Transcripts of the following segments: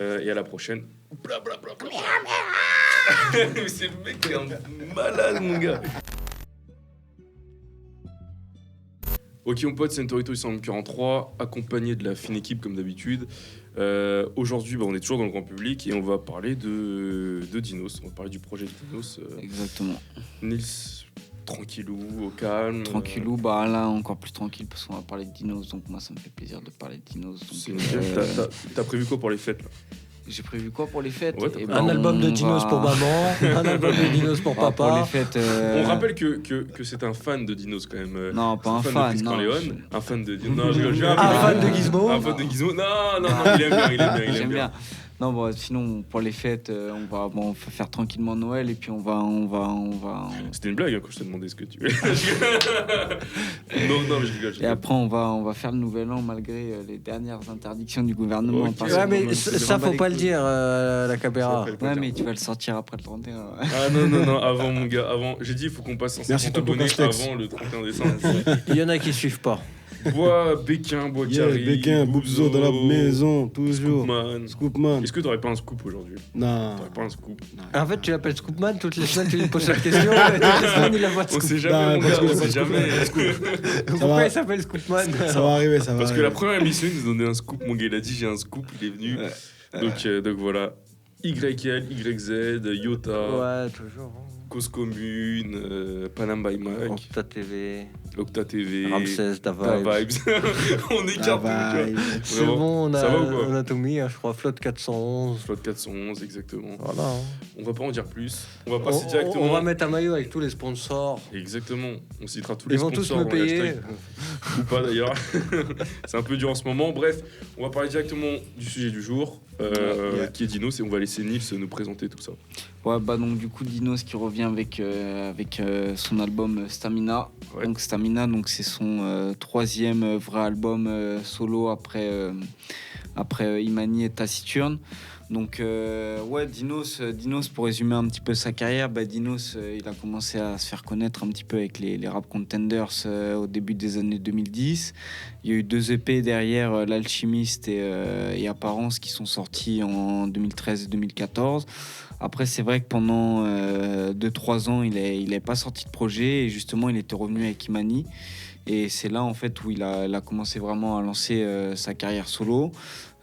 Et à la prochaine. Bla, bla, bla, bla, bla. Mais c'est le mec qui est un malade, mon gars. Ok, mon pote, Centorito, il semble 43, accompagné de la fine équipe comme d'habitude. Aujourd'hui, on est toujours dans le grand public et on va parler de Dinos. On va parler du projet de Dinos. Exactement. Nils, tranquillou, au calme. Tranquillou, bah là encore plus tranquille parce qu'on va parler de Dinos, donc moi ça me fait plaisir de parler de Dinos. C'est nickel. T'as prévu quoi pour les fêtes là? J'ai prévu quoi pour les fêtes? Ouais, un album de Dinos pour maman, un album de Dinos pour papa. Pour les fêtes, On rappelle que c'est un fan de Dinos quand même. Non, pas un fan. De Corleone, un fan de Dinos. Non, Un fan de Gizmo. Un fan de Gizmo. Non, il aime bien. J'aime bien. Non, bon, sinon pour les fêtes, on va faire tranquillement Noël et puis on va. C'était une blague hein, quand je t'ai demandé ce que tu veux. non, mais je rigole. Et après on va faire le nouvel an malgré les dernières interdictions du gouvernement. Okay. Ouais, mais ça faut pas le dire la caméra. Ouais, mais tu vas le sortir après le 31. Ah non, avant mon gars, avant. J'ai dit il faut qu'on passe 150 abonnés avant le 31 décembre. Il y en a qui suivent pas. Bois Béquin, Bois Carré. Béquin, Boubzo dans la maison, toujours. Scoopman. Scoopman. Est-ce que t'aurais pas un scoop aujourd'hui? Non. T'aurais pas un scoop? En fait, tu l'appelles Scoopman, toutes les semaines tu lui poses cette question, et toutes les semaines il a pas de On scoop. sait jamais, mon gars, on sait jamais. Pourquoi il s'appelle Scoopman? Ça va arriver, Parce que la première émission, il nous donnait un scoop. Mon gars, il a dit j'ai un scoop, il est venu. Donc voilà. YL, YZ, Yota, Ouais, toujours. Cause Commune, Panam by Mac, Octa TV, Ramsès, Da Vibes. On écarte tout. C'est bon, Ça va ou quoi? on a tout mis, je crois, Flotte 411. Flotte 411, exactement. Voilà. On va pas en dire plus. On va passer directement. On va mettre un maillot avec tous les sponsors. Exactement. On citera tous Ils les vont tous sponsors me dans le payer. hashtag. Ou pas d'ailleurs. C'est un peu dur en ce moment. Bref, on va parler directement du sujet du jour, qui est Dinos, et on va laisser Nils nous présenter tout ça. Ouais, bah donc du coup Dinos qui revient avec son album Stamina. Ouais. Donc Stamina, donc c'est son troisième vrai album solo après Imani et Taciturne. Donc ouais, Dinos pour résumer un petit peu sa carrière, Dinos il a commencé à se faire connaître un petit peu avec les Rap Contenders au début des années 2010. Il y a eu 2 EP derrière, L'Alchimiste et Apparence, qui sont sortis en 2013 et 2014. Après, c'est vrai que pendant 2-3 ans, il n'avait pas sorti de projet et justement, il était revenu avec Imani. Et c'est là, en fait, où il a commencé vraiment à lancer sa carrière solo.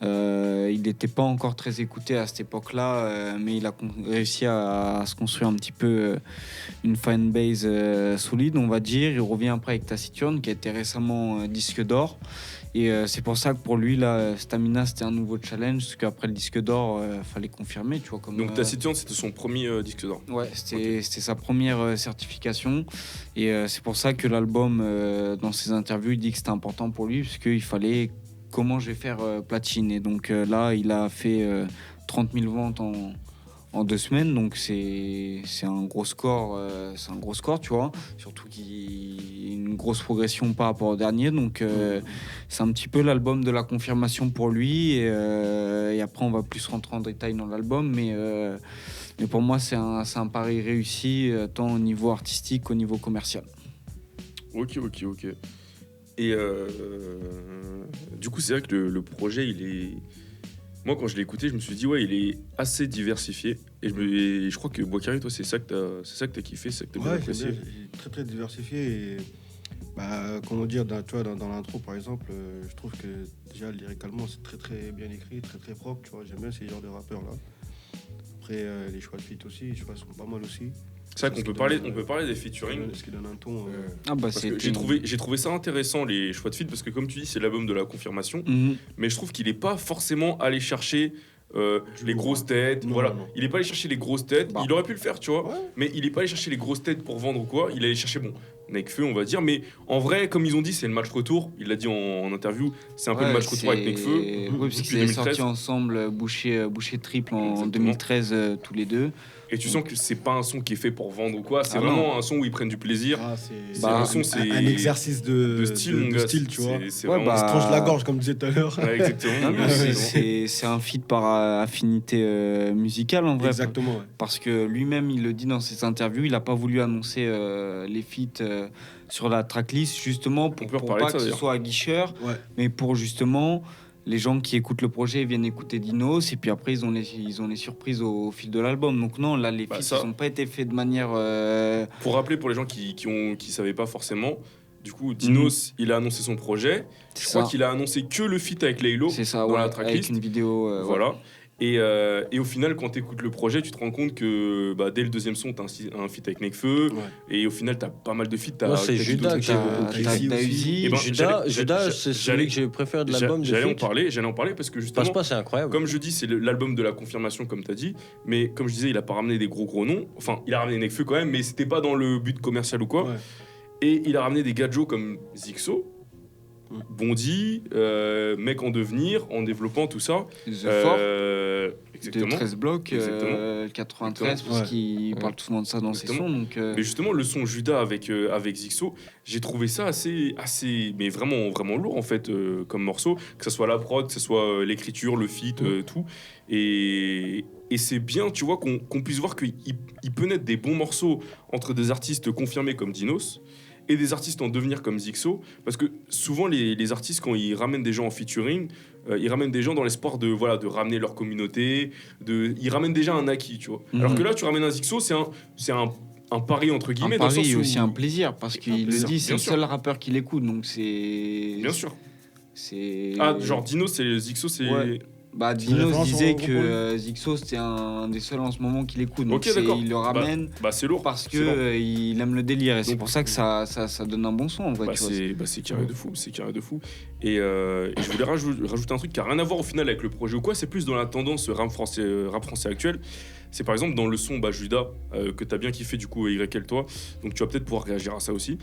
Il n'était pas encore très écouté à cette époque-là, mais il a réussi à se construire un petit peu une fanbase solide, on va dire. Il revient après avec Taciturne, qui a été récemment disque d'or. Et c'est pour ça que pour lui, là, Stamina, c'était un nouveau challenge, parce qu'après le disque d'or, fallait confirmer, tu vois. Comme, Donc Taciturne, c'était son premier disque d'or. Ouais, c'était sa première certification. Et c'est pour ça que l'album, dans ses interviews, il dit que c'était important pour lui, parce qu'il fallait comment je vais faire platine. Et donc là, il a fait 30 000 ventes en 2 semaines, donc c'est un gros score, tu vois, surtout qu'il y a une grosse progression par rapport au dernier, donc c'est un petit peu l'album de la confirmation pour lui, et après on va plus rentrer en détail dans l'album, mais pour moi c'est un pari réussi, tant au niveau artistique qu'au niveau commercial. Ok. Et du coup, c'est vrai que le projet, il est... Moi, quand je l'ai écouté, je me suis dit, ouais, il est assez diversifié. Et je crois que Bois Carré, toi, c'est ça que t'as kiffé, c'est ça que t'as bien apprécié. Ouais, c'est très très diversifié. Et, comment dire, tu vois, dans l'intro, par exemple, je trouve que déjà, lyricalement, c'est très très bien écrit, très très propre. Tu vois, j'aime bien ces genres de rappeurs-là. Après, les choix de feat aussi, je crois, sont pas mal aussi. C'est vrai qu'on peut parler des featuring. Ce qui donne un ton. Parce que j'ai trouvé ça intéressant, les choix de feat, parce que comme tu dis, c'est l'album de la confirmation. Mais je trouve qu'il n'est pas forcément allé chercher les grosses têtes. Non, voilà. non. Il n'est pas allé chercher les grosses têtes. Il aurait pu le faire, tu vois. Ouais. Mais il n'est pas allé chercher les grosses têtes pour vendre ou quoi. Il allait chercher, Nekfeu, on va dire. Mais en vrai, comme ils ont dit, c'est le match retour. Il l'a dit en interview. C'est un peu le match retour avec Nekfeu. Oui, parce qu'ils avaient sorti ensemble Boucher Triple en 2013, tous les deux. Et tu sens que c'est pas un son qui est fait pour vendre ou quoi. C'est vraiment un son où ils prennent du plaisir. C'est un exercice de style, mon gars. style, tu vois. C'est Ouais, vraiment... Il se tranche la gorge, comme tu disais tout à l'heure. Ouais, exactement. C'est un feat par affinité musicale, en vrai. Exactement, ouais. Parce que lui-même, il le dit dans ses interviews, il n'a pas voulu annoncer les feats sur la tracklist, justement, pour pas que ce soit aguicheur, mais pour justement les gens qui écoutent le projet viennent écouter Dinos et puis après ils ont les surprises au fil de l'album. Donc non, là les feats ils n'ont pas été faits de manière. Pour rappeler pour les gens qui savaient pas forcément, du coup Dinos il a annoncé son projet. Je crois qu'il a annoncé que le feat avec Laylo dans la tracklist. Avec une vidéo. Voilà. Et au final, quand tu écoutes le projet, tu te rends compte que dès le deuxième son, tu as un feat avec Nekfeu. Ouais. Et au final, tu as pas mal de feats. Moi, c'est Judas que j'ai beaucoup kiffé. Judas, c'est celui que j'ai préféré de l'album. J'allais en parler parce que justement. Passe, c'est incroyable. Comme je dis, c'est l'album de la confirmation, comme tu as dit. Mais comme je disais, il a pas ramené des gros noms. Enfin, il a ramené Nekfeu quand même, mais c'était pas dans le but commercial ou quoi. Ouais. Et il a ramené des gadgets comme Zixo. Bondy, mec en devenir, en développant tout ça. The Fort, exactement. De 13 blocs, 93, parce qu'il parle souvent de ça dans ses sons. Donc, Mais justement, le son Judas avec Zixo, j'ai trouvé ça assez, mais vraiment lourd en fait, comme morceau. Que ce soit la prod, que ce soit l'écriture, le feat, tout. Et c'est bien, tu vois, qu'on puisse voir qu'il peut naître des bons morceaux entre des artistes confirmés comme Dinos et des artistes en devenir comme Zixo, parce que souvent les artistes quand ils ramènent des gens en featuring, ils ramènent des gens dans l'espoir de ramener leur communauté, ils ramènent déjà un acquis, tu vois. Alors que là tu ramènes un Zixo, c'est un pari entre guillemets. Un pari aussi un plaisir, parce qu'il le dit, c'est le seul rappeur qui l'écoute, donc c'est. Bien sûr. C'est. Ah, genre Dino, c'est Zixo, c'est. Ouais. Bah, Dinos disait que Zixo c'était un des seuls en ce moment qui l'écoute, donc il le ramène c'est lourd parce que il aime le délire et c'est pour ça que ça donne un bon son en vrai. C'est carré de fou, et je voulais rajouter un truc qui a rien à voir au final avec le projet ou quoi, c'est plus dans la tendance rap français actuel. C'est par exemple dans le son Judas que t'as bien kiffé du coup YL toi, donc tu vas peut-être pouvoir réagir à ça aussi.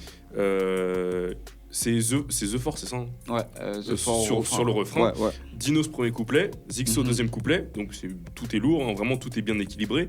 C'est The Force, c'est ça? Ouais, The Force sur le refrain. Ouais. Dinos premier couplet, Zixo deuxième couplet, donc tout est lourd, hein, vraiment tout est bien équilibré.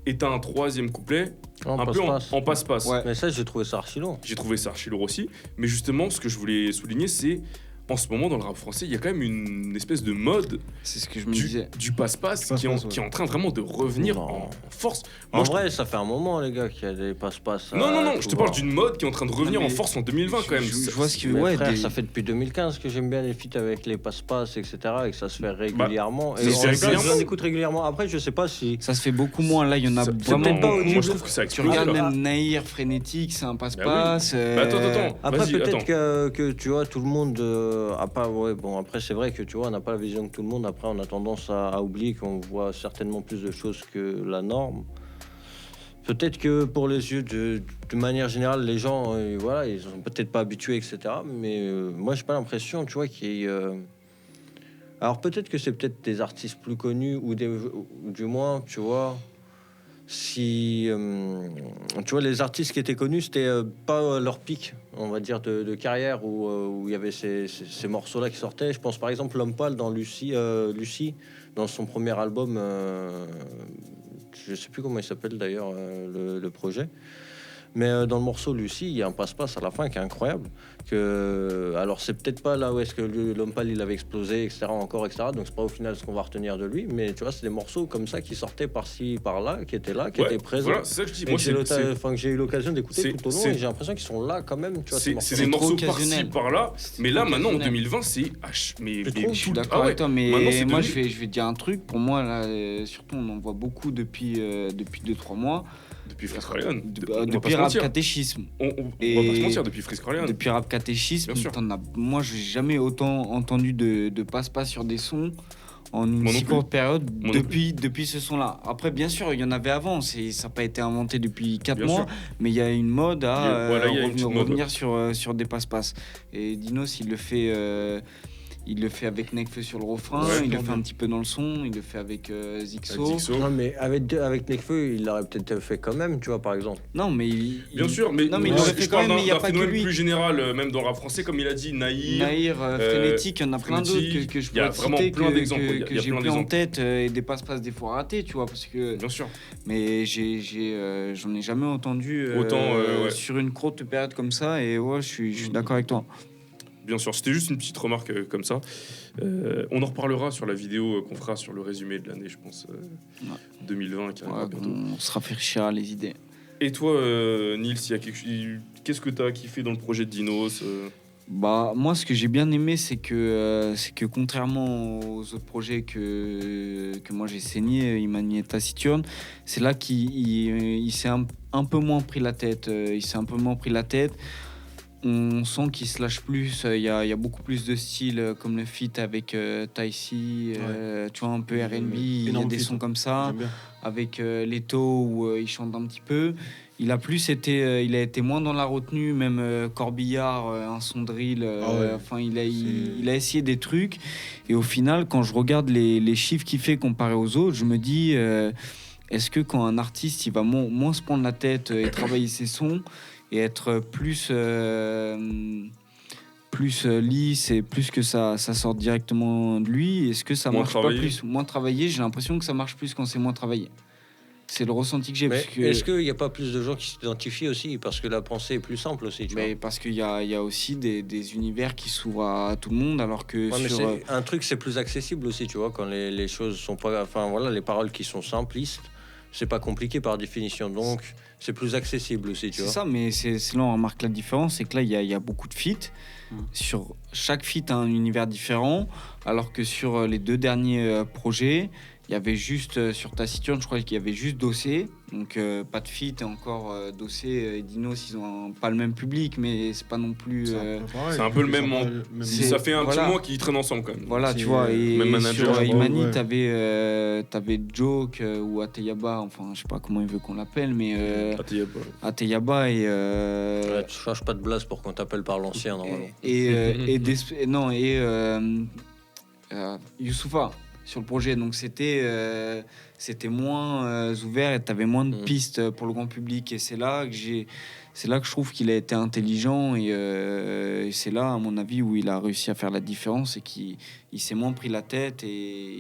Et t'as un troisième couplet, un peu en passe-passe. Ouais. Mais ça, j'ai trouvé ça archi lourd. J'ai trouvé ça archi lourd aussi. Mais justement, ce que je voulais souligner, c'est en ce moment dans le rap français, il y a quand même une espèce de mode c'est ce que je me disais. Du passe-passe qui est en train vraiment de revenir en force. Moi, en vrai, ça fait un moment, les gars, qu'il y a des passe-passe. Non, je te parle d'une mode qui est en train de revenir en force en 2020 quand même. Je vois ce que frère, ça fait depuis 2015 que j'aime bien les feats avec les passe-passe, etc. et que ça se fait régulièrement. J'en écoute régulièrement. Après, je sais pas si. Ça se fait beaucoup moins. Là, il y en a vraiment pas. Moi, je trouve que ça tu regardes même Naïr, Frénétique, c'est un passe-passe. Attends. Après, peut-être que tu vois, tout le monde. Après c'est vrai que tu vois, on n'a pas la vision de tout le monde. Après, on a tendance à oublier qu'on voit certainement plus de choses que la norme. Peut-être que pour les yeux de manière générale, les gens, ils sont peut-être pas habitués, etc. Mais moi, j'ai pas l'impression, tu vois, qu'il y ait. Alors peut-être que c'est peut-être des artistes plus connus ou du moins, tu vois. Si tu vois, les artistes qui étaient connus, c'était pas leur pic, on va dire, de carrière où il y avait ces morceaux-là qui sortaient. Je pense par exemple L'Homme Pâle dans Lucie, dans son premier album, je sais plus comment il s'appelle d'ailleurs le projet. Mais dans le morceau Lucie, il y a un passe-passe à la fin qui est incroyable. Alors c'est peut-être pas là où est-ce que L'Homme Pâle il avait explosé, etc. Donc c'est pas au final ce qu'on va retenir de lui. Mais tu vois, c'est des morceaux comme ça qui sortaient par-ci, par-là, qui étaient là, qui étaient présents. Voilà, c'est ça que je dis. Moi, que j'ai eu l'occasion d'écouter tout au long et j'ai l'impression qu'ils sont là quand même. Tu vois, c'est des morceaux par-ci, par-là. Mais là, maintenant, en 2020, c'est... Je suis d'accord avec toi, mais moi, je vais te dire un truc. Pour moi, là, surtout, on en voit beaucoup depuis 2-3 mois. Depuis Freeze Corleone. Depuis Rap Catéchisme. On va pas se mentir, depuis Freeze Corleone. Depuis Rap Catéchisme, moi, j'ai jamais autant entendu de passe-passe sur des sons en une si courte période depuis ce son-là. Après, bien sûr, il y en avait avant. Ça n'a pas été inventé depuis 4 mois, mais il y a une mode à revenir sur des passe-passe. Et Dinos, il le fait... Il le fait avec Nekfeu sur le refrain, il le fait un petit peu dans le son, il le fait avec Zixo. Non, mais avec Nekfeu, il l'aurait peut-être fait quand même, tu vois, par exemple. Non, mais bien sûr, mais il l'aurait fait quand même, mais il n'y a pas que lui. Plus général, même dans le rap français, comme il a dit, Naïr, Frénétique, il y en a plein d'autres que je pourrais citer, que j'ai plus en tête, et des passe-passe des fois ratés, tu vois, parce que... Bien sûr. Mais j'en ai jamais entendu sur une courte période comme ça, et ouais, je suis d'accord avec toi. Bien sûr, c'était juste une petite remarque comme ça. On en reparlera sur la vidéo qu'on fera sur le résumé de l'année, je pense, 2020 qui arrivera bientôt. On se rafraîchira les idées. Et toi, Nils, qu'est-ce que tu as kiffé dans le projet de Dinos Bah, moi, ce que j'ai bien aimé, c'est que contrairement aux autres projets que moi j'ai saigné, Imani et Taciturne, c'est là qu'il s'est un peu moins pris la tête. Il s'est un peu moins pris la tête. On sent qu'il se lâche plus. Il y a beaucoup plus de styles, comme le feat avec Taïsi, tu vois, un peu R&B. Il y a Énorme des feat, sons ouais. comme ça. J'aime bien. Avec Leto où il chante un petit peu. Il a été moins dans la retenue, même Corbillard, un son drill. Ah ouais, enfin, il a essayé des trucs. Et au final, quand je regarde les chiffres qu'il fait comparé aux autres, je me dis, est-ce que quand un artiste il va moins se prendre la tête et travailler ses sons et être plus lisse et plus que ça sorte directement de lui, est-ce que ça Moins marche travaillé. pas plus? Moins travaillé, j'ai l'impression que ça marche plus quand c'est moins travaillé. C'est le ressenti que j'ai. Mais Parce que, est-ce qu'il n'y a pas plus de gens qui s'identifient aussi? Parce que la pensée est plus simple aussi, tu vois. mais parce qu'il y a aussi des univers qui s'ouvrent à tout le monde, alors que Ouais, mais sur... un truc, c'est plus accessible aussi, tu vois, quand les choses sont pas. Enfin, voilà, les paroles qui sont simplistes, c'est pas compliqué par définition. Donc, c'est plus accessible aussi, tu C'est vois. ça, mais c'est là on remarque la différence, c'est que là il y a beaucoup de feats. Sur chaque feat a un univers différent, alors que sur les 2 derniers projets, il y avait juste sur Taciturne, je crois qu'il y avait juste Dossé, donc pas de feat et encore Dossé et Dinos, ils ont pas le même public, mais c'est pas non plus. C'est un peu le même monde. monde. C'est- Ça fait un voilà. petit mois qu'ils traînent ensemble quand même. Voilà, C'est- tu vois, et même manager, sur je crois, Imani, ouais. t'avais Joke ou Ateyaba, enfin je sais pas comment il veut qu'on l'appelle, mais Ah, t'y as pas. Ateyaba et Ouais, tu changes pas de blase pour qu'on t'appelle par l'ancien, normalement. Youssoupha sur le projet, donc c'était moins ouvert et t'avais moins de pistes pour le grand public, et c'est là que je trouve qu'il a été intelligent, et c'est là à mon avis où il a réussi à faire la différence et qu'il s'est moins pris la tête et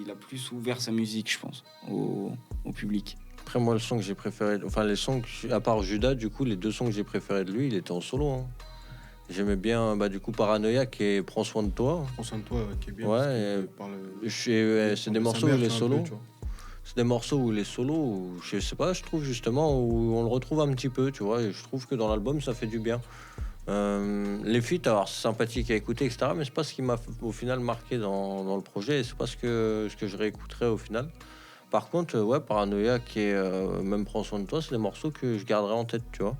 il a plus ouvert sa musique, je pense, au public. Après, moi, le son que j'ai préféré, enfin, les sons, à part Judas, du coup, les 2 sons que j'ai préférés de lui, il était en solo. Hein. J'aimais bien, du coup, Paranoïaque et Prends soin de toi. Prends soin de toi, qui est bien. Ouais, parce que, et- C'est des sa morceaux où mère, il est c'est un solo. peu, tu vois. C'est des morceaux où il est solo, où, je sais pas, je trouve justement, où on le retrouve un petit peu, tu vois, et je trouve que dans l'album, ça fait du bien. Les feats, alors c'est sympathique à écouter, etc., mais c'est pas ce qui m'a au final marqué dans le projet, et c'est pas ce que je réécouterai au final. Par contre, ouais, Paranoïaque et même Prends soin de toi, c'est des morceaux que je garderai en tête, tu vois.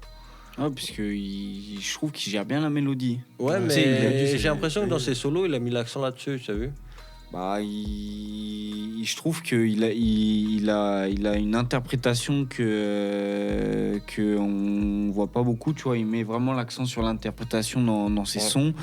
Ah, puisque je trouve qu'il gère bien la mélodie. Ouais, Tu sais, il a mais dû- j'ai l'impression que dans ses solos, il a mis l'accent là-dessus, tu as vu? Bah, je trouve qu'il a, il a une interprétation que on voit pas beaucoup, tu vois. Il met vraiment l'accent sur l'interprétation dans ses Ouais. sons,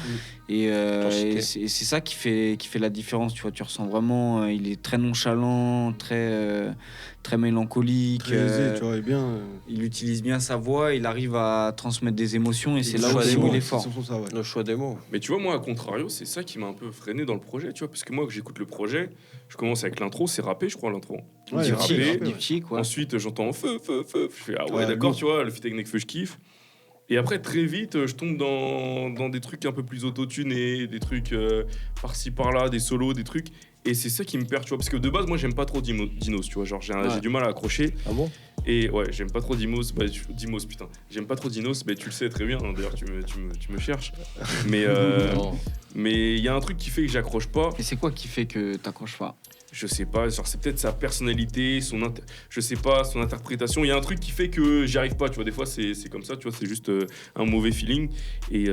et Intensité. c'est ça qui fait la différence, tu vois. Tu ressens vraiment, il est très nonchalant, très mélancolique. Très aisé, tu vois, et bien. Il utilise bien sa voix, il arrive à transmettre des émotions, et c'est là choix aussi des où mots, il est fort. C'est surtout ça, ouais. Le choix des mots. Mais tu vois, moi, à contrario, c'est ça qui m'a un peu freiné dans le projet, tu vois. Parce que moi, que j'écoute le projet, je commence avec l'intro, c'est rappé, je crois, l'intro. Ouais, C'est il est rappé. rappé, ouais. Diptyque, ouais. Ensuite, j'entends feu. Je fais, ah ouais, Ouais, d'accord, lourd. tu vois, le feat avec Nekfeu, je kiffe. Et après, très vite, je tombe dans des trucs un peu plus autotunés, des trucs par-ci par-là, des solos, des trucs. Et c'est ça qui me perd, tu vois. Parce que de base, moi, j'aime pas trop Dinos, tu vois. Genre, j'ai du mal à accrocher. Ah bon? Et ouais, j'aime pas trop Dimos. Dimos, putain. J'aime pas trop Dinos, tu le sais très bien. Hein, d'ailleurs, tu me cherches. Mais Non. mais il y a un truc qui fait que j'accroche pas. Et c'est quoi qui fait que t'accroches pas? Je sais pas, genre c'est peut-être sa personnalité, je sais pas, son interprétation. Il y a un truc qui fait que j'y arrive pas, tu vois. Des fois c'est comme ça, tu vois, c'est juste un mauvais feeling et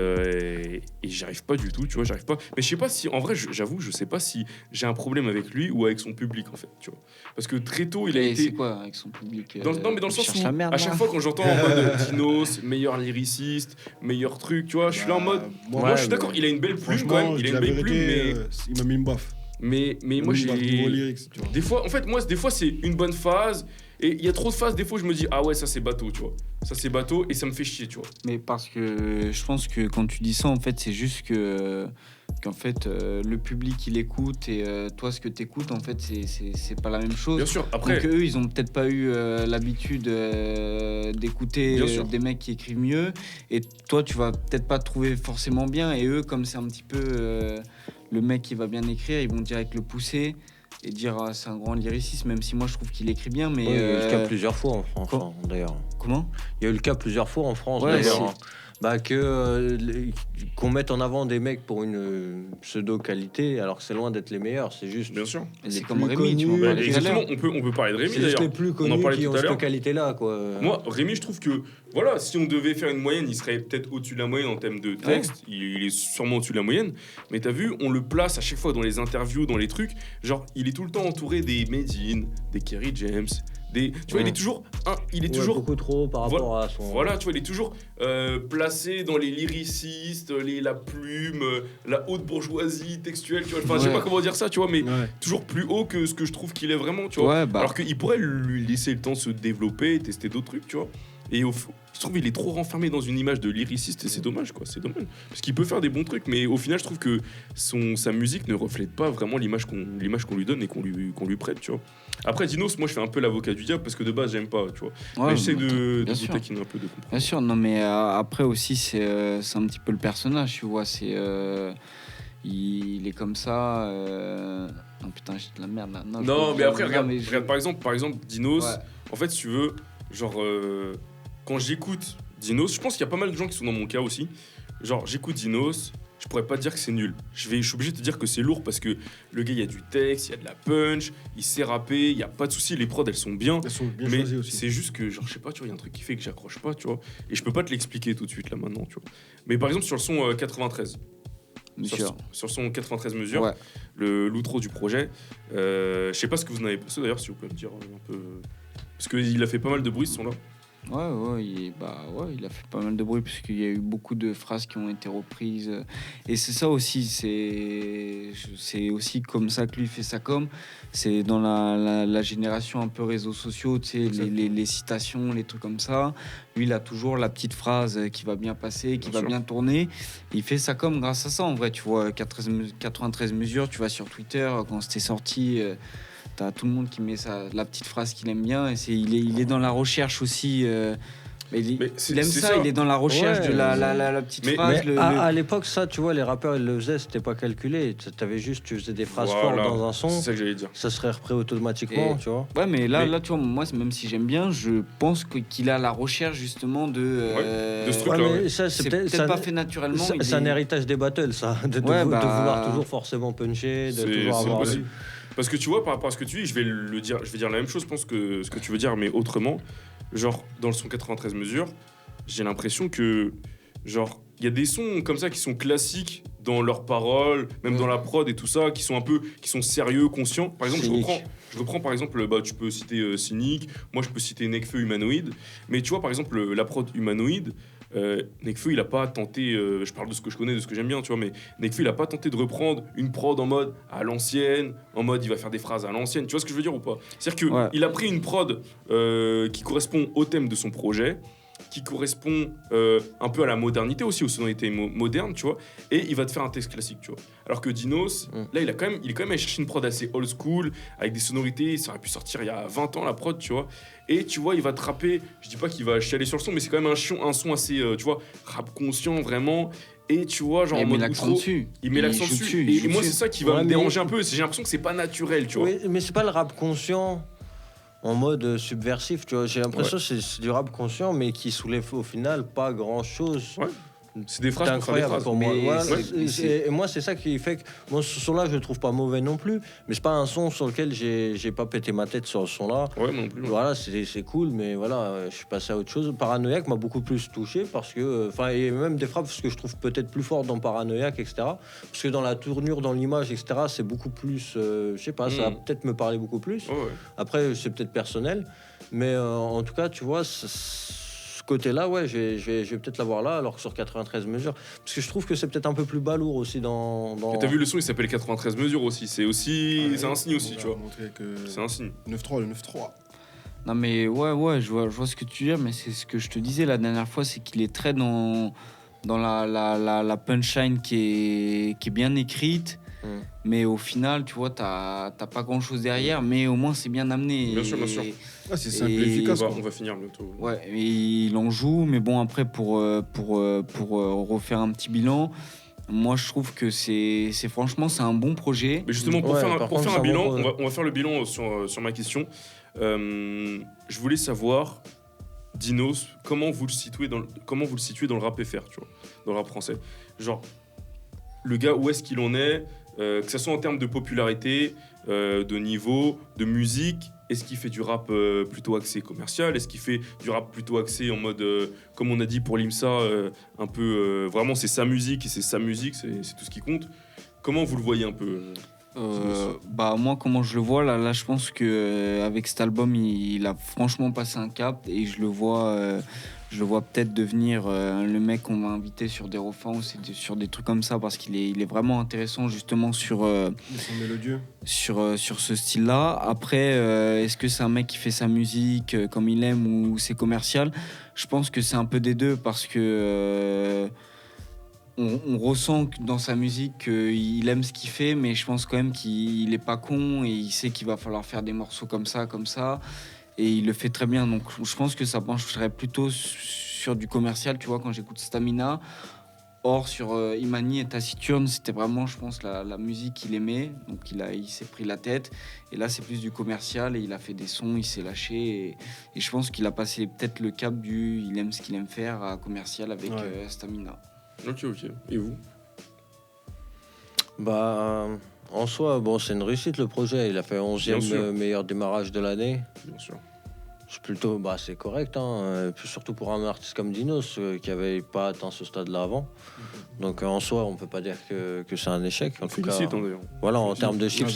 j'y arrive pas du tout, tu vois, j'arrive pas. Mais je sais pas si, en vrai, j'avoue, je sais pas si j'ai un problème avec lui ou avec son public en fait, tu vois. Parce que très tôt il a Et c'est été. quoi avec son public? Non mais dans le il sens cherche où la merde, à chaque là. fois quand j'entends en mode Dinos, meilleur lyriciste, meilleur truc, tu vois, je suis là en mode. Moi je suis d'accord, il a une belle plume quand même, il a une belle plume, mais. Il m'a mis une baffe. Mais moi Il m'a mis une baffe niveau j'ai. lyrics, tu vois. Des fois, en fait, moi, des fois, c'est une bonne phase. Et il y a trop de phases, des fois, je me dis, ah ouais, ça c'est bateau, tu vois. Ça c'est bateau et ça me fait chier, tu vois. Mais parce que je pense que quand tu dis ça, en fait, c'est juste qu'en fait, le public il écoute et toi, ce que t'écoutes, en fait, c'est pas la même chose. Bien sûr, après. Donc eux, ils ont peut-être pas eu l'habitude d'écouter Bien sûr. des mecs qui écrivent mieux. Et toi, tu vas peut-être pas te trouver forcément bien. Et eux, comme c'est un petit peu le mec qui va bien écrire, ils vont direct le pousser et dire ah, c'est un grand lyriciste, même si moi je trouve qu'il écrit bien. Mais Ouais, il y a eu le cas plusieurs fois en France, quoi hein, d'ailleurs. comment? Il y a eu le cas plusieurs fois en France, Ouais, d'ailleurs. c'est- Hein. qu'on mette en avant des mecs pour une pseudo-qualité, alors que c'est loin d'être les meilleurs. C'est juste Bien sûr. les C'est plus comme Rémi, tu connus. m'en Bah, parlais tout à exactement, l'heure. on peut parler de Rémi C'est juste d'ailleurs. les plus On en connus parlait qui tout ont à cette l'heure. qualité-là, quoi. Moi, Rémi, je trouve que, voilà, si on devait faire une moyenne, il serait peut-être au-dessus de la moyenne en termes de texte. Il est sûrement au-dessus de la moyenne. Mais t'as vu, on le place à chaque fois dans les interviews, dans les trucs. Genre, il est tout le temps entouré des Medine, des Kerry James, tu vois, il est toujours. beaucoup trop par rapport à son. Voilà, tu vois, il est toujours placé dans les lyricistes, la plume, la haute bourgeoisie textuelle, tu vois. Enfin, je sais Ouais. pas comment dire ça, tu vois, mais Ouais. toujours plus haut que ce que je trouve qu'il est vraiment, tu vois. Ouais, bah. Alors qu'il pourrait lui laisser le temps de se développer et tester d'autres trucs, tu vois. Et je trouve qu'il est trop renfermé dans une image de lyriciste et c'est dommage, quoi. C'est dommage. Parce qu'il peut faire des bons trucs, mais au final, je trouve que sa musique ne reflète pas vraiment l'image qu'on lui donne et qu'on lui prête, tu vois. Après, Dinos, moi, je fais un peu l'avocat du diable parce que de base, j'aime pas, tu vois. Ouais, Mais j'essaie de bien vous sûr. taquiner un peu, de comprendre. Bien sûr, non, mais après aussi, c'est un petit peu le personnage, tu vois. Il est comme ça. Non, putain, j'ai de la merde là. Non, je mais peux après, pas- regarde, mais je- regarde, par exemple, Dinos, Ouais. en fait, si tu veux, genre, quand j'écoute Dinos, je pense qu'il y a pas mal de gens qui sont dans mon cas aussi. Genre, j'écoute Dinos, je pourrais pas dire que c'est nul. Je suis obligé de te dire que c'est lourd parce que le gars, il y a du texte, il y a de la punch, il sait rapper, il y a pas de souci, les prods, elles sont bien. Elles sont bien Mais choisies aussi. c'est juste que, genre, je sais pas, tu vois, il y a un truc qui fait que j'accroche pas, tu vois. Et je peux pas te l'expliquer tout de suite, là, maintenant, tu vois. Mais par exemple, sur le son 93, Bien sur sûr. le son 93 mesures, Ouais. l'outro du projet, je sais pas ce que vous en avez pensé d'ailleurs, si vous pouvez me dire un peu. Parce qu'il a fait pas mal de bruit ce son-là. Ouais, il a fait pas mal de bruit puisqu'il y a eu beaucoup de phrases qui ont été reprises. Et c'est ça aussi, c'est aussi comme ça que lui fait sa com. C'est dans la génération un peu réseaux sociaux, tu sais, les citations, les trucs comme ça. Lui, il a toujours la petite phrase qui va bien passer, qui Bien va sûr. bien tourner. Il fait sa com grâce à ça, en vrai. Tu vois, 93 mesures, tu vas sur Twitter, quand c'était sorti... T'as tout le monde qui met la petite phrase qu'il aime bien et il est dans la recherche aussi. Mais il aime c'est ça, il est dans la recherche Ouais, de la petite mais- phrase. Mais à l'époque, ça, tu vois, les rappeurs, ils le faisaient, c'était pas calculé. Tu faisais des phrases Voilà. fortes dans un son, C'est ça que j'allais dire. ça serait repris automatiquement, Et- tu vois. Ouais, mais Mais- là, tu vois, moi, même si j'aime bien, je pense qu'il a la recherche justement de. de ce truc. Ouais, là, mais ouais. ça, C'est c'est peut-être ça- pas fait naturellement. C'est un héritage des battles, ça, de Ouais, bah- vouloir toujours forcément puncher, de C'est toujours avoir. impossible. Parce que tu vois, par rapport à ce que tu dis, je vais dire la même chose, je pense que ce que tu veux dire, mais autrement. Genre, dans le son 93 mesures, j'ai l'impression que, genre, il y a des sons comme ça qui sont classiques dans leurs paroles, même dans la prod et tout ça, qui sont sérieux, conscients. Par exemple, Cynique. je reprends par exemple, bah, tu peux citer Cynic, moi je peux citer Nekfeu Humanoid, mais tu vois, par exemple, la prod Humanoid, Nekfeu, il a pas tenté, je parle de ce que je connais, de ce que j'aime bien, tu vois, mais Nekfeu, il a pas tenté de reprendre une prod en mode à l'ancienne, en mode il va faire des phrases à l'ancienne, tu vois ce que je veux dire ou pas? C'est-à-dire Ouais. qu'il a pris une prod qui correspond au thème de son projet, qui correspond un peu à la modernité aussi, aux sonorités modernes, tu vois, et il va te faire un texte classique, tu vois. Alors que Dinos, là, il est quand même allé chercher une prod assez old school, avec des sonorités, ça aurait pu sortir il y a 20 ans, la prod, tu vois. Et tu vois, il va te rapper, je dis pas qu'il va chialer sur le son, mais c'est quand même un son assez, tu vois, rap conscient, vraiment. Et tu vois, genre en il met mode l'accent outro, dessus. il met l'accent joue dessus. il Et joue moi, dessus. c'est ça qui va Ouais, me mais- déranger un peu, j'ai l'impression que c'est pas naturel, tu vois. Oui, mais c'est pas le rap conscient en mode subversif, tu vois. J'ai l'impression que c'est du rap conscient, mais qui soulève au final pas grand chose. Ouais. C'est des phrases C'est pour faire des incroyable phrases. pour moi. Mais Voilà, c'est- et moi, c'est ça qui fait que bon, ce son-là, je le trouve pas mauvais non plus, mais c'est pas un son sur lequel j'ai pas pété ma tête sur ce son-là. Ouais, moi non plus. Voilà, c'est cool, mais voilà, je suis passé à autre chose. Paranoïaque m'a beaucoup plus touché parce que, enfin, et même des phrases que je trouve peut-être plus fortes dans Paranoïaque, etc. Parce que dans la tournure, dans l'image, etc., c'est beaucoup plus, je sais pas, ça va peut-être me parler beaucoup plus. Ouais, ouais. Après, c'est peut-être personnel, mais en tout cas, tu vois, ce côté-là, ouais, je vais peut-être l'avoir là, alors que sur 93 mesures. Parce que je trouve que c'est peut-être un peu plus balourd aussi dans... Et t'as vu le son, il s'appelle 93 mesures aussi. C'est aussi, c'est un signe aussi, On tu va vois. montrer que C'est un signe. 9-3, le 9-3. Non, mais ouais, je vois ce que tu dis, mais c'est ce que je te disais la dernière fois, c'est qu'il est très dans la punchline qui est bien écrite. Mais au final, tu vois, t'as pas grand chose derrière, mais au moins c'est bien amené. Bien sûr, bien Et- sûr. Ah, c'est simple et Et- efficace. On quoi. va finir bientôt. Ouais, et il en joue, mais bon, après, pour refaire un petit bilan, moi je trouve que franchement, c'est un bon projet. Mais justement, pour Ouais, faire, par pour contre, faire un c'est un bilan, bon projet. on va faire le bilan sur ma question. Je voulais savoir, Dinos, comment vous le situez dans le rap FR, tu vois, dans le rap français. Genre, le gars, où est-ce qu'il en est, que ce soit en termes de popularité, de niveau, de musique. Est-ce qu'il fait du rap plutôt axé commercial? Est-ce qu'il fait du rap plutôt axé en mode, comme on a dit pour l'IMSA, un peu vraiment c'est sa musique et c'est sa musique, c'est tout ce qui compte. Comment vous le voyez un peu Bah moi comment je le vois là je pense que avec cet album il a franchement passé un cap et je le vois peut-être devenir le mec qu'on va inviter sur des refrains ou sur des trucs comme ça parce qu'il est vraiment intéressant justement sur Ils sont mélodieux. sur ce style-là. Après, est-ce que c'est un mec qui fait sa musique comme il aime ou c'est commercial? Je pense que c'est un peu des deux parce que on ressent dans sa musique qu'il aime ce qu'il fait, mais je pense quand même qu'il est pas con et il sait qu'il va falloir faire des morceaux comme ça, et il le fait très bien. Donc je pense que ça pencherait plutôt sur du commercial, tu vois, quand j'écoute Stamina. Or, sur Imani et Taciturne, c'était vraiment, je pense, la musique qu'il aimait. Donc, il s'est pris la tête. Et là, c'est plus du commercial. Et il a fait des sons, il s'est lâché. Et je pense qu'il a passé peut-être le cap du il aime ce qu'il aime faire à commercial avec Stamina. Ok. Et vous? Bah, en soi, bon, c'est une réussite le projet. Il a fait 11e meilleur démarrage de l'année. Bien sûr. C'est plutôt, c'est correct, hein. Surtout pour un artiste comme Dinos qui avait pas atteint ce stade-là avant. Donc en soi, on peut pas dire que c'est un échec. En tout cas, d'ailleurs. voilà, en termes de chiffres,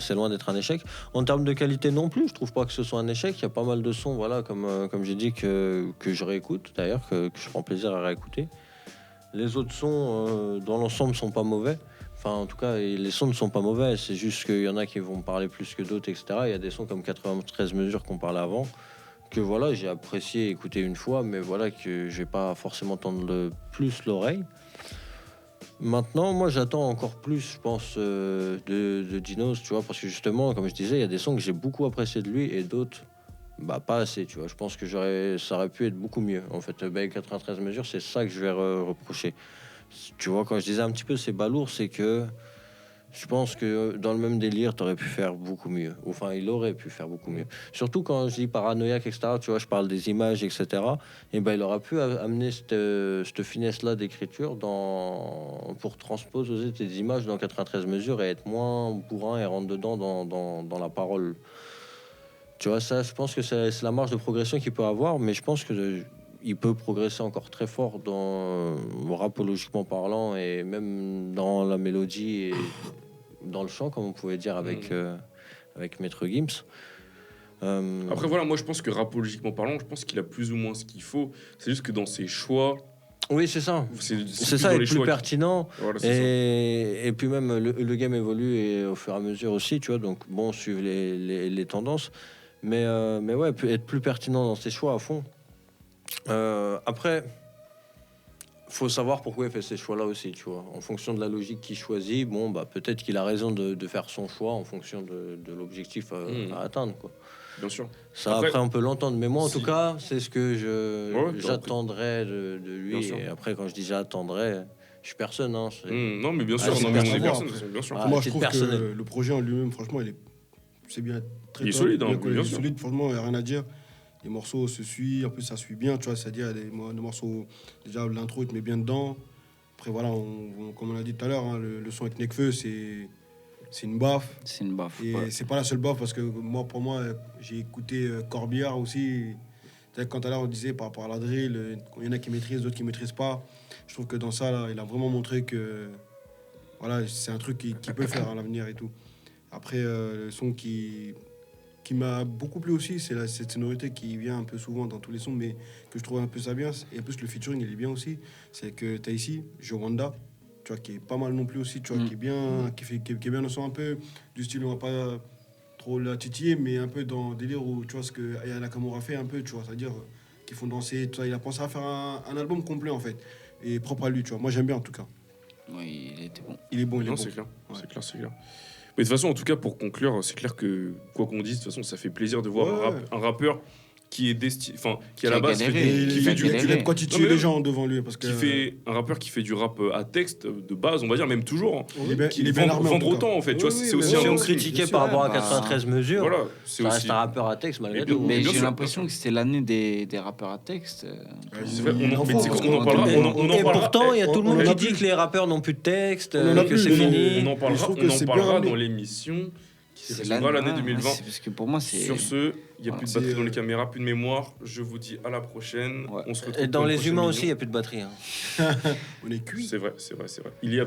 c'est loin d'être un échec. En termes de qualité non plus, je trouve pas que ce soit un échec. Il y a pas mal de sons, voilà, comme j'ai dit que je réécoute d'ailleurs, que je prends plaisir à réécouter. Les autres sons, dans l'ensemble, sont pas mauvais. Enfin, en tout cas, les sons ne sont pas mauvais. C'est juste qu'il y en a qui vont me parler plus que d'autres, etc. Il y a des sons comme 93 mesures qu'on parlait avant, que voilà, j'ai apprécié écouter une fois, mais voilà, que je vais pas forcément tendre plus l'oreille. Maintenant, moi, j'attends encore plus, je pense, de Dinos, tu vois, parce que justement, comme je disais, il y a des sons que j'ai beaucoup appréciés de lui et d'autres, pas assez, tu vois. Je pense que ça aurait pu être beaucoup mieux. En fait, 93 mesures, c'est ça que je vais reprocher. Tu vois, quand je disais un petit peu c'est balourd, c'est que je pense que dans le même délire, t'aurais pu faire beaucoup mieux. Enfin, il aurait pu faire beaucoup mieux. Surtout quand je dis paranoïaque, etc., tu vois, je parle des images, etc. Et il aurait pu amener cette finesse-là d'écriture pour transposer des images dans 93 mesures et être moins bourrin et rentrer dedans dans la parole. Tu vois, ça, je pense que c'est la marge de progression qu'il peut avoir, mais je pense que il peut progresser encore très fort dans rapologiquement parlant et même dans la mélodie et dans le chant, comme on pouvait dire avec Maître Gims. Après voilà, moi je pense que rapologiquement parlant, je pense qu'il a plus ou moins ce qu'il faut. C'est juste que dans ses choix... Oui, c'est ça. C'est ça, être plus pertinent. Voilà, et puis même, le game évolue et au fur et à mesure aussi, tu vois. Donc bon, suivre les tendances. Mais ouais, être plus pertinent dans ses choix à fond. Après, faut savoir pourquoi il fait ces choix-là aussi, tu vois. En fonction de la logique qu'il choisit, peut-être qu'il a raison de faire son choix en fonction de l'objectif à atteindre, quoi. Bien sûr. Ça, après on peut l'entendre. Mais moi, en tout cas, c'est ce que Ouais, j'attendrais de lui. Et après, quand je dis j'attendrais, je suis personne. Hein, non, mais bien sûr, c'est non, mais on est personnel. personne, bien sûr. Moi, je trouve personnel. que le projet en lui-même, franchement, c'est bien. Il est solide, hein, bien sûr. Solide, franchement, il n'y a rien à dire. Les morceaux se suivent, en plus ça suit bien, tu vois, c'est-à-dire des morceaux, déjà l'intro il te met bien dedans. Après voilà, comme on l'a dit tout à l'heure, hein, le son avec Nekfeu, c'est une baffe. C'est une baffe. Et Ouais. c'est pas la seule baffe parce que pour moi, j'ai écouté Corbière aussi. Quand tout à l'heure on disait par rapport à la drill, il y en a qui maîtrisent, d'autres qui maîtrisent pas. Je trouve que dans ça, là, il a vraiment montré que voilà, c'est un truc qu'il peut faire à l'avenir et tout. Après, le son qui m'a beaucoup plu aussi, c'est cette sonorité qui vient un peu souvent dans tous les sons, mais que je trouve un peu ça bien. Et en plus, le featuring, il est bien aussi. C'est que t'as ici Jowanda, tu vois, qui est pas mal non plus aussi, tu vois, qui est bien, qui est bien le son un peu du style, on va pas trop la titiller, mais un peu dans le délire où, tu vois, ce que Aya Nakamura fait un peu, tu vois, c'est-à-dire qu'ils font danser, tout ça. Il a pensé à faire un album complet, en fait, et propre à lui, tu vois. Moi, j'aime bien, en tout cas. Oui, il était bon. Il est bon, il est Non, bon. c'est clair. Ouais. C'est clair. Mais de toute façon, en tout cas, pour conclure, c'est clair que quoi qu'on dise, de toute façon, ça fait plaisir de voir un rappeur qui est destiné, enfin, qui à la Qui a base galéré. Et qui il fait a du, galéré. il aide quoi titiller Non, mais les gens devant lui parce que qui fait un rappeur qui fait du rap à texte de base, on va dire, même toujours. Hein. il est bien armé. en Vendre tout cas. autant, en fait. Tu vois, c'est Oui, aussi mais un Si bon, on bon signe. critiquait bien par sûr. rapport à Bah, 93 mesures, Voilà, c'est ça aussi. reste un rappeur à texte malgré Mais bien- tout. Mais bien j'ai sûr, l'impression bien que c'était l'année des rappeurs à texte. C'est vrai, Il en mais faut, tu sais parce qu'on en qu'on- parlera. Et, on en et parlera. pourtant, il y a tout le on monde en a qui dit plus. que les rappeurs n'ont plus de texte, On en a que plus, c'est mais fini. On en Je parlera, trouve que on en c'est parlera bien, dans mais- l'émission qui C'est résumera l'année ouais, 2020. c'est parce que pour moi, c'est. Sur ce, il n'y a Ouais. plus de batterie C'est, dans les caméras, plus de mémoire. Je vous dis à la prochaine. Ouais. On se retrouve Et dans pour une les prochaine humains émission. aussi, il n'y a plus de batterie. Hein. On est cuit. C'est vrai, c'est vrai, c'est vrai. Il est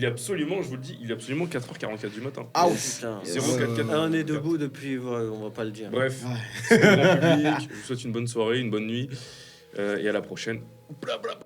absolument, je vous le dis, il est absolument 4h44 du matin. Ah, Putain. 044. Ah, on est debout depuis, ouais, on va pas le dire. Bref, Ouais. c'est le grand public. Je vous souhaite une bonne soirée, une bonne nuit. Et à la prochaine. Blabla.